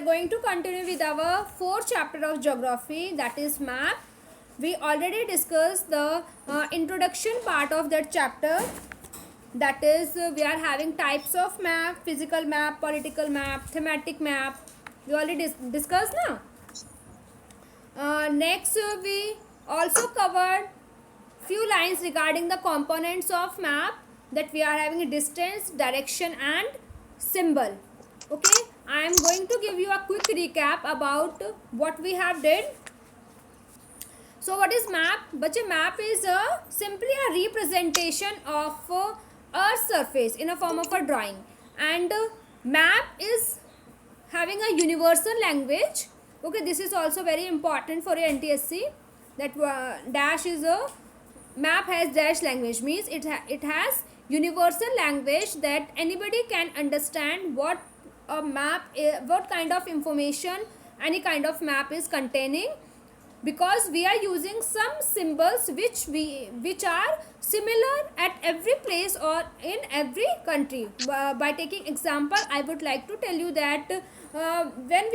going to continue with our fourth chapter of geography, that is map. We already discussed the introduction part of that chapter. That is, we are having types of map: physical map, political map, thematic map. We already discussed now. Next, we also covered few lines regarding the components of map, that we are having a distance, direction and symbol. Okay, I am going to give you a quick recap about what we have did. So what is map? Bache, map is simply a representation of earth's surface in a form of a drawing, and map is having a universal language. Okay, this is also very important for your NTSC, that dash is a map has dash language, means it has universal language that anybody can understand what a map is, what kind of information any kind of map is containing, because we are using some symbols which are similar at every place or in every country. By taking example, I would like to tell you that when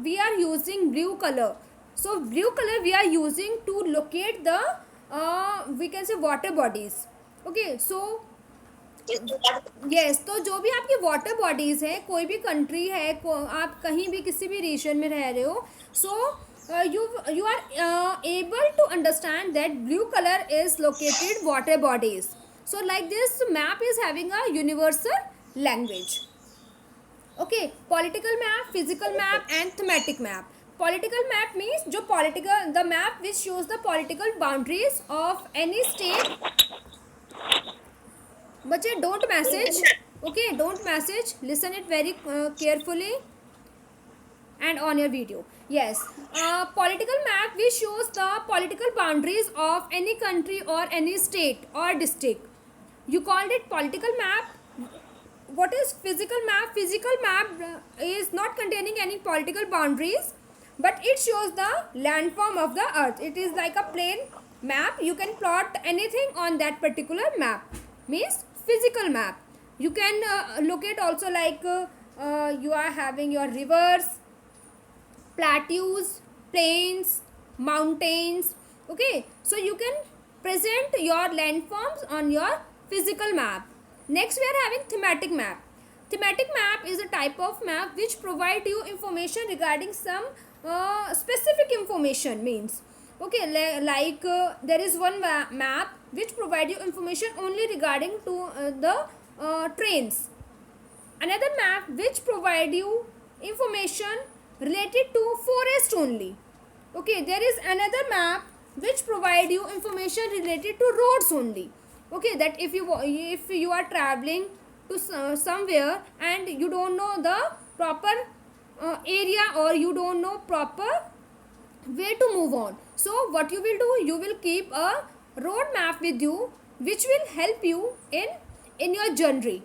we are using blue color, so blue color we are using to locate the we can say water bodies. Okay, so तो जो भी आपकी water bodies है, कोई भी country है, आप कहीं भी किसी भी रीजन में रह रहे हो, सो you are able to understand that blue color is located water bodies. So like this, map is having a universal language. Okay, political map, physical map and thematic map. Political map means the map which shows the political boundaries of any state. Bache, don't message. Okay, don't message, listen it very carefully and on your video. Yes, political map which shows the political boundaries of any country or any state or district. You called it political map. What is physical map? Physical map is not containing any political boundaries, but it shows the landform of the earth. It is like a plain map. You can plot anything on that particular map, means physical map. You can locate also, like you are having your rivers, plateaus, plains, mountains. Okay, so you can present your landforms on your physical map. Next, we are having thematic map. Thematic map is a type of map which provide you information regarding some specific information, means okay, like there is one map which provide you information only regarding to the trains. Another map which provide you information related to forest only. Okay, there is another map which provide you information related to roads only. Okay, that if you are traveling to somewhere and you don't know the proper area, or you don't know proper way to move on, so what you will do, you will keep a road map with you which will help you in your journey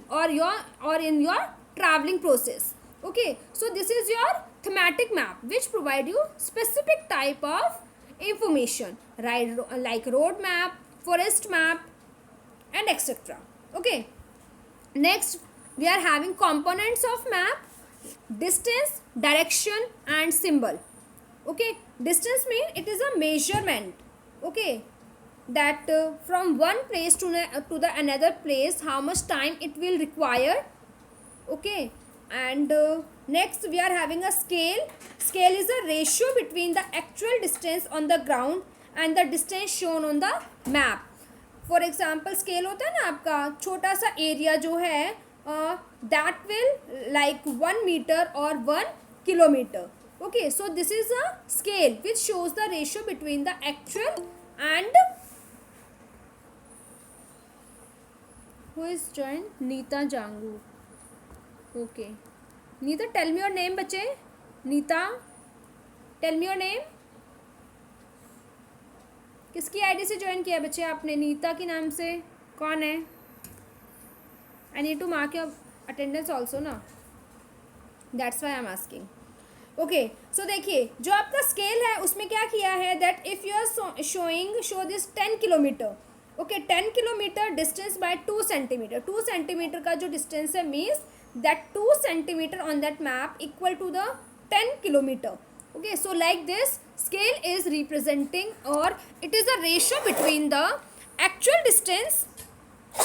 or in your traveling process. Okay, so this is your thematic map which provide you specific type of information, right, like road map, forest map and etc. Okay, next we are having components of map: distance, direction and symbol. Okay, distance means it is a measurement, okay, that from one place to the another place, how much time it will require. Okay, and next we are having a scale. Scale is a ratio between the actual distance on the ground and the distance shown on the map. For example, scale होता है ना आपका, छोटा सा area जो है, that will like 1 meter or 1 kilometer. Okay, so this is a scale which shows the ratio between the actual and who is joined? Neeta Jangu. Okay, Neeta, tell me your name, बच्चे. Neeta, tell me your name. किसकी ID से join किया बच्चे आपने? नीता के नाम से कौन है? I need to mark your attendance also ना, that's why I am asking. Okay, so देखिए, जो आपका स्केल है उसमें क्या किया है, that if you are show this 10 kilometre. Okay, 10 kilometre distance by 2 centimetre. 2 centimetre का जो डिस्टेंस है, means that 2 centimeter on that map equal to the 10 kilometer. Okay, so like this scale is representing, or it is a ratio between the actual distance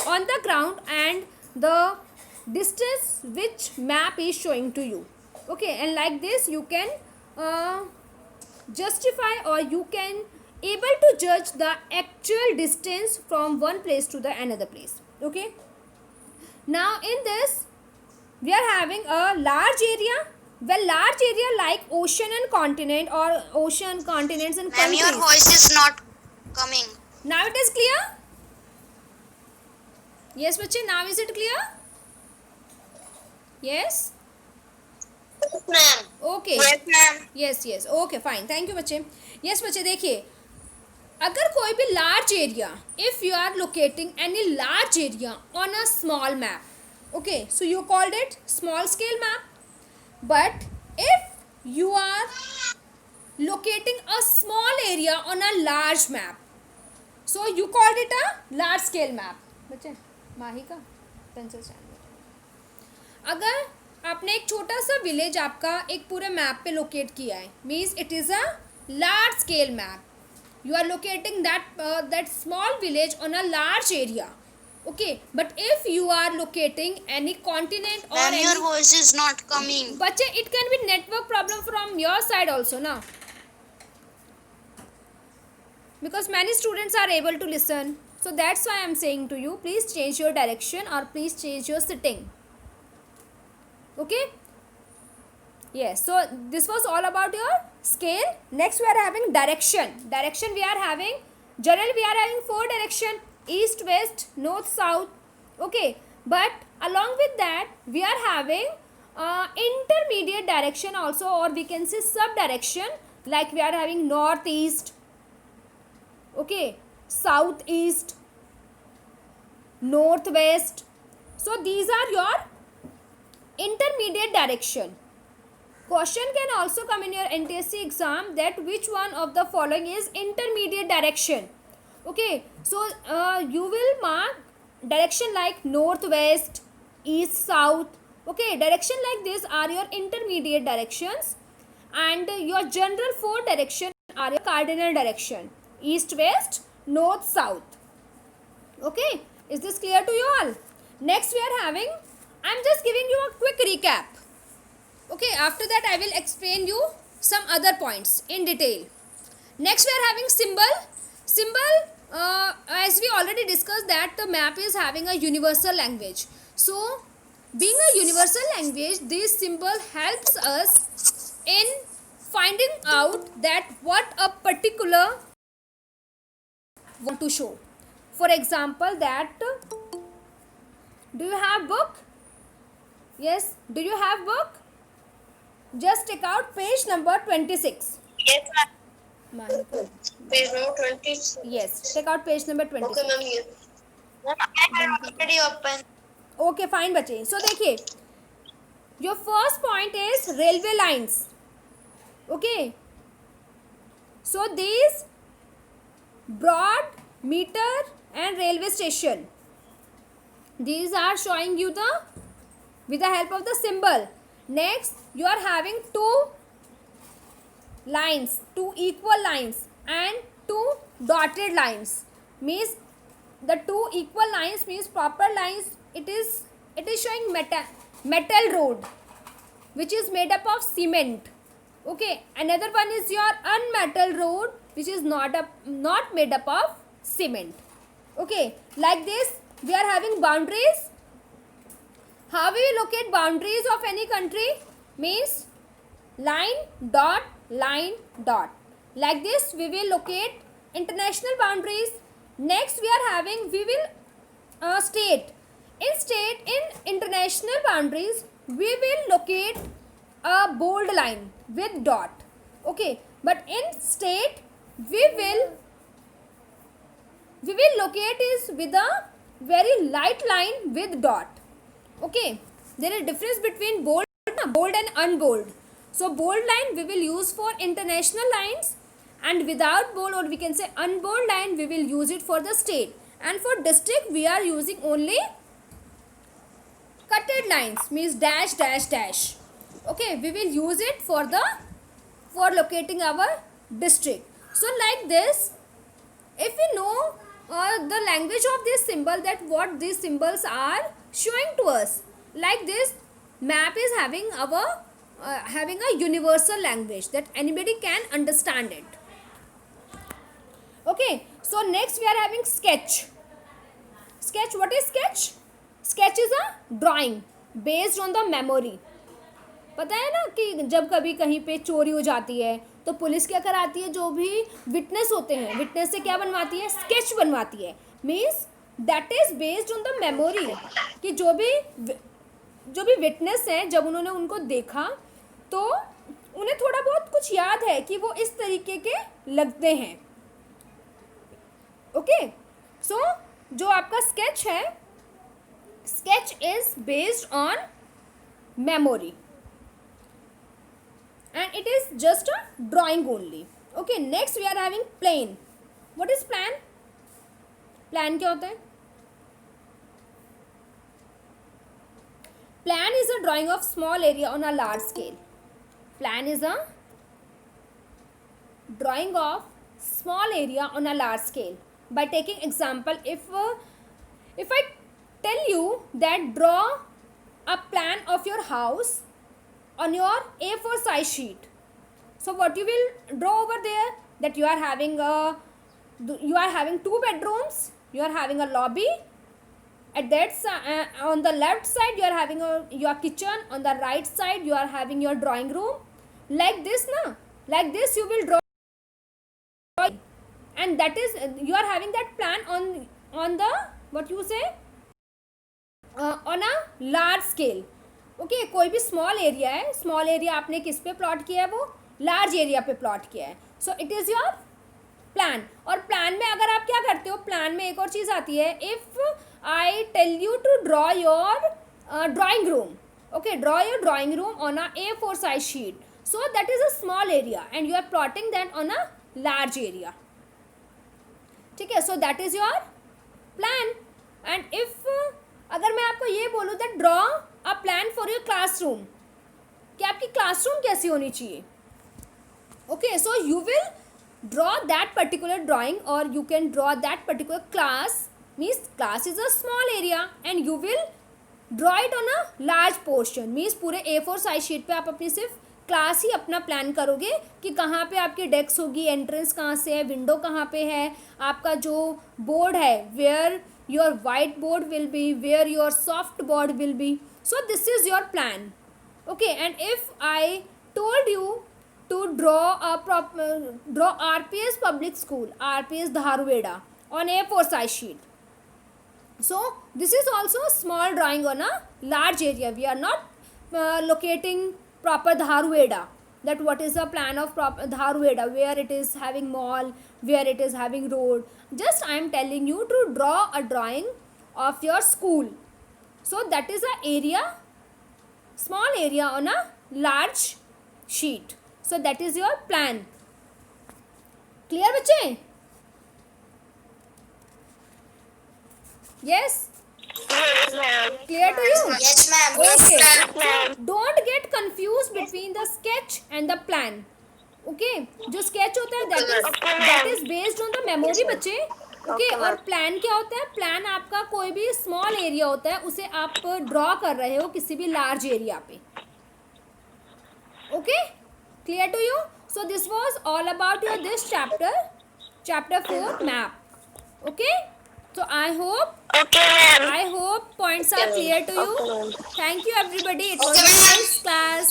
on the ground and the distance which map is showing to you. Okay, and like this you can justify, or you can able to judge the actual distance from one place to the another place. Okay, now in this we are having a large area. Well, large area like ocean and continent, or ocean, continents and Ma'am, countries. your voice is not coming. Now it is clear? Yes बच्चे, now is it clear? Yes? Yes, ma'am. Okay. Yes, ma'am. yes okay fine, thank you बच्चे. yes बच्चे, देखिए अगर कोई भी large area, if you are locating any large area on a small map, okay, so you called it small scale map. But if you are locating a small area on a large map, so you called it a large scale map. बच्चे माही का pencil stand, अगर आपने एक छोटा सा village आपका एक पूरे मैप पे लोकेट किया है, means it is a large scale map. You are locating that small village on a large area. Okay, but if you are locating any continent or Ma'am, any, your voice is not coming. बच्चे it can be network problem from your side also ना, because many students are able to listen, so that's why I am saying to you, please change your direction or please change your sitting. Okay, yes, so this was all about your scale. Next we are having direction. We are having, generally we are having 4 direction: east, west, north, south. Okay, but along with that we are having intermediate direction also, or we can say sub direction, like we are having northeast, okay, southeast, northwest. So these are your intermediate direction. Question can also come in your NTSC exam, that which one of the following is intermediate direction. Okay, so you will mark direction like northwest, east, south. Okay, direction like this are your intermediate directions, and your general 4 direction are your cardinal direction: east, west, north, south. Okay, is this clear to you all? Next we are having, I am just giving you a quick recap. Okay, after that I will explain you some other points in detail. Next we are having symbol. As we already discussed that the map is having a universal language, so being a universal language, this symbol helps us in finding out that what a particular want to show. For example, that do you have book? Yes, do you have book? Just take out page number 26. Yes, ma'am. Page number 26. Yes, take out page number 26. Okay, ma'am. Yes. Ma'am, I have already opened. Okay, fine बच्चे. So देखिए, your first point is railway lines. Okay. So these broad meter and railway station, these are showing you the with the help of the symbol. Next you are having 2 lines, 2 equal lines and 2 dotted lines, means the 2 equal lines means proper lines. It is showing metal road which is made up of cement. Okay, another one is your unmetal road which is not made up of cement. Okay, like this we are having boundaries. How we locate boundaries of any country? Means line dot line dot. Like this we will locate international boundaries. Next we are having, we will state. In international boundaries we will locate a bold line with dot. Okay, but in state we will locate is with a very light line with dot. Okay, there is difference between bold and unbold. So bold line we will use for international lines, and without bold, or we can say unbold line, we will use it for the state, and for district we are using only cutted lines means dash dash dash. Okay, we will use it for locating our district. So like this, if we know the language of this symbol, that what these symbols are showing to us, like this map is having a universal language that anybody can understand it. Okay, so next we are having sketch. Sketch, what is sketch? Sketch is a drawing based on the memory. पता है ना कि जब कभी कहीं पे चोरी हो जाती है तो पुलिस क्या कराती है, जो भी विटनेस होते हैं, विटनेस से क्या बनवाती है, स्केच बनवाती है. Means that is based on the memory, कि जो भी विटनेस है, जब उन्होंने उनको देखा तो उन्हें थोड़ा बहुत कुछ याद है कि वो इस तरीके के लगते हैं. ओके, सो जो आपका स्केच है, sketch is based on memory and it is just a drawing only. Okay, next we are having plan. What is plan? Plan क्या होता है? Plan is a drawing of small area on a large scale. Plan is a drawing of small area on a large scale. By taking example, if I tell you that draw a plan of your house on your A4 size sheet, so what you will draw over there, that you are having 2 bedrooms, you are having a lobby, at that on the left side you are having your kitchen, on the right side you are having your drawing room, like this na, like this you will draw, and that is you are having that plan on the what you say on a large scale. Okay, कोई भी small area है, small area आपने किस पे plot किया है, वो large area पे प्लॉट किया है. So it is your plan. और प्लान में अगर आप क्या करते हो, प्लान में एक और चीज़ आती है. If I tell you to draw your drawing room, okay, draw your drawing room on a A4 size sheet, so that is a small area and you are plotting that on a large area. ठीक है, so that is your plan. And if अगर मैं आपको ये बोलूँ that draw a plan for your classroom, कि आपकी classroom कैसी होनी चाहिए. Okay, so you will draw that particular drawing और you can draw that particular class. Means class is a small area and you will draw it on a large portion. Means पूरे A4 size sheet पे आप अपनी सिर्फ class ही अपना plan करोगे कि कहाँ पे आपकी डेस्क होगी, एंट्रेंस कहाँ से है, विंडो कहाँ पे है, आपका जो बोर्ड है, where your white board will be, where your soft board will be. So this is your plan. Okay, and if I told you to draw RPS public school, RPS Dharweda on A4 size sheet, so this is also a small drawing on a large area. We are not locating proper Dharweda, that what is the plan of Dharweda, where it is having mall, where it is having road. Just I am telling you to draw a drawing of your school. So that is a area, small area on a large sheet. So that is your plan. Clear बच्चे? Yes? Clear to you? Yes, ma'am. Okay. Yes, ma'am. Don't get confused between the sketch and the plan. Okay, जो sketch होता है that is based on the memory बच्चे. Okay, और plan क्या होता है, plan आपका कोई भी स्मॉल एरिया होता है, उसे आप ड्रॉ कर रहे हो किसी भी लार्ज एरिया पे. Okay, clear to you? So this was all about your this chapter 4 map. Okay, so I hope points are clear to you. Thank you everybody, it was a nice class.